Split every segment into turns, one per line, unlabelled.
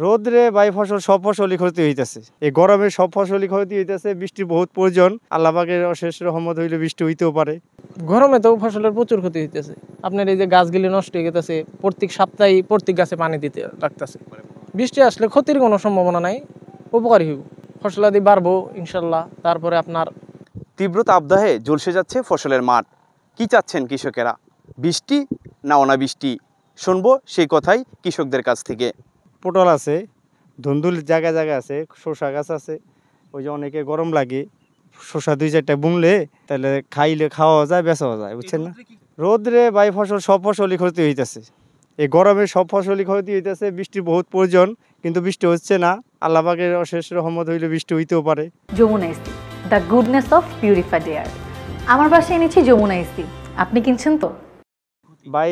রোদ্রে বাই ফসল সব ফসলই ক্ষতি হইতেছে। এই গরমে সব ফসলই ক্ষতি হইতেছে। বৃষ্টির বহুত প্রয়োজন। আল্লাহ পাকের অশেষ রহমত হইলে বৃষ্টি হইতেও পারে।
গরমে তো ফসলের প্রচুর ক্ষতি হইতেছে। আপনার এই যে গাছগুলি নষ্ট হয়ে গেছে, প্রত্যেক সপ্তাহে প্রত্যেক গাছে পানি দিতে লাগতেছে। বৃষ্টি আসলে ক্ষতির কোনো সম্ভাবনা নাই, উপকারী হইব, ফসলাদি বাড়বো ইনশাল্লাহ। তারপরে আপনার
তীব্র তাপদাহে ঝলসে যাচ্ছে ফসলের মাঠ। কি চাচ্ছেন কৃষকেরা, বৃষ্টি না অনাবৃষ্টি? শুনবো সেই কথাই কৃষকদের কাছ থেকে।
পটল আছে, ধুন্দুল জায়গায় জায়গায় আছে, শসা গাছ আছে। ওই যে অনেকে গরম লাগে, শসা 2-4টা বুনলে তাহলে খাওয়া যায়, বেচাও যায়, বুঝছেন না? রোদ্রে বাই ফসল সব ফসলই ক্ষতি হইতেছে। এই গরমে সব ফসলই ক্ষতি হইতেছে। বৃষ্টির বহুত প্রয়োজন, কিন্তু বৃষ্টি হচ্ছে না। আল্লাহ পাকের অশেষ রহমত হইলে বৃষ্টি হইতেও পারে।
যমুনা ইস্তি, the goodness of purified air. আমার বাসায় এনেছি যমুনা ইস্তি, আপনি কিনছেন তো?
ভাই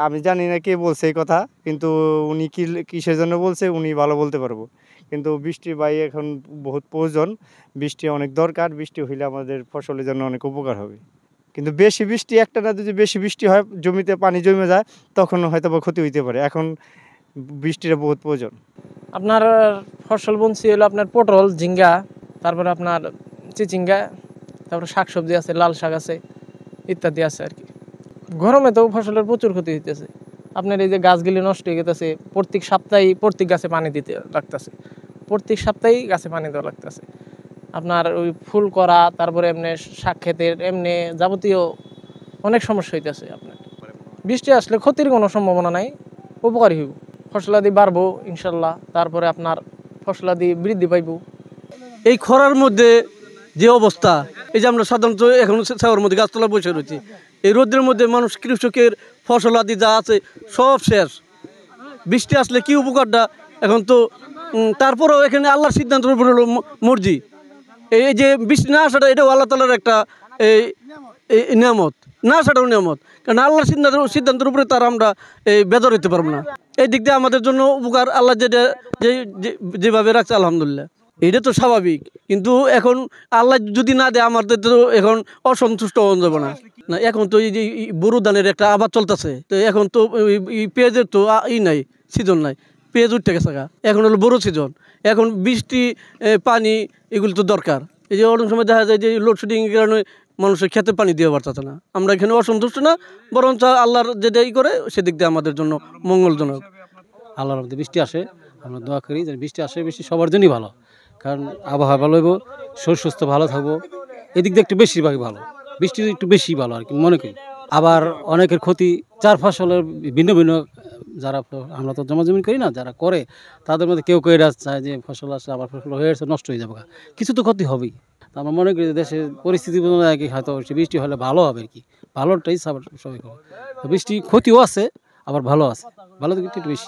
আমি জানি না কে বলছে এই কথা, কিন্তু উনি কিসের জন্য বলছে উনি ভালো বলতে পারবো। কিন্তু বৃষ্টি ভাই এখন বহুত প্রয়োজন, বৃষ্টি অনেক দরকার। বৃষ্টি হইলে আমাদের ফসলের জন্য অনেক উপকার হবে। কিন্তু বেশি বৃষ্টি একটা না, যদি বেশি বৃষ্টি হয় জমিতে পানি জমে যায় তখন হয়তো বা ক্ষতি হইতে পারে। এখন বৃষ্টির বহুত প্রয়োজন।
আপনার ফসল বুনছি হলো আপনার পটল, ঝিঙ্গা, তারপরে আপনার চিচিঙ্গা, তারপরে শাকসবজি আছে, লাল শাক আছে, ইত্যাদি আছে আর কি। গরমে তো ফসলের প্রচুর ক্ষতি হইতেছে। আপনার এই যে গাছগুলি নষ্ট হয়ে গেছে, প্রত্যেক সপ্তাহে প্রত্যেক গাছে পানি দিতে লাগতেছে, প্রত্যেক সপ্তাহেই গাছে পানি দেওয়া লাগতেছে। আপনার ওই ফুল করা, তারপরে এমনি শাক ক্ষেতের এমনি যাবতীয় অনেক সমস্যা হইতেছে। আপনার বৃষ্টি আসলে ক্ষতির কোনো সম্ভাবনা নাই, উপকারী হইব, ফসলাদি বাড়বো ইনশাল্লাহ। তারপরে আপনার ফসলাদি বৃদ্ধি পাইব।
এই খরার মধ্যে যে অবস্থা, এই যে আমরা সাধারণত এখন ছাওয়ার মধ্যে গাছতলা বসে রয়েছি, এই রোদের মধ্যে মানুষ কৃষকের ফসল আদি যা আছে সব শেষ। বৃষ্টি আসলে কি উপকারটা এখন তো, তারপরেও এখানে আল্লাহর সিদ্ধান্তের উপর হলো মর্জি। এই যে বৃষ্টি না আসাটা এটাও আল্লাহ তাআলার একটা এই নিয়ামত, না আসাটাও নিয়ামত। কারণ আল্লাহর সিদ্ধান্তের উপরে তার আমরা বেদর হইতে পারবো না। এই দিক দিয়ে আমাদের জন্য উপকার, আল্লাহ যেটা যেভাবে রাখছে আলহামদুলিল্লাহ, এটা তো স্বাভাবিক। কিন্তু এখন আল্লাহ যদি না দেয় আমাদের তো এখন অসন্তুষ্ট হওয়া যাবে না। না এখন তো এই যে বোরো ধানের একটা আবাদ চলতেছে, তো এখন তো পেঁয়াজের তো নাই, সিজন নাই, পেঁয়াজ উঠতে গেছে। এখন হলো বড় সিজন, এখন বৃষ্টি পানি এগুলো তো দরকার। এই যে অনেক সময় দেখা যায় যে লোডশেডিংয়ের কারণে মানুষের খেতে পানি দিয়ে পারতেছে না। আমরা এখানে অসন্তুষ্ট না, বরঞ্চ আল্লাহর যেটা করে সেদিক দিয়ে আমাদের জন্য মঙ্গলজনক।
আল্লাহর মধ্যে বৃষ্টি আসে, আমরা দোয়া করি যে বৃষ্টি আসে, বৃষ্টি সবার জন্যই ভালো। কারণ আবহাওয়া ভালো হইব, শরীর সুস্থ ভালো থাকবো, এদিক দিয়ে একটু বেশিরভাগই ভালো, বৃষ্টি একটু বেশি ভালো আর কি মনে করি। আবার অনেকের ক্ষতি, যার ফসলের ভিন্ন ভিন্ন, যারা আমরা তো জমাজমিন করি না, যারা করে তাদের মধ্যে কেউ কেউ চায় যে ফসল আসে, আবার ফসল হয়ে আসছে নষ্ট হয়ে যাবে, কিছু তো ক্ষতি হবেই। আমরা মনে করি দেশের পরিস্থিতি হয়তো বৃষ্টি হলে ভালো হবে আর কি, ভালোটাই সবাই করে। বৃষ্টি ক্ষতিও আছে, আবার ভালো আছে, ভালো দিকে একটু বেশি।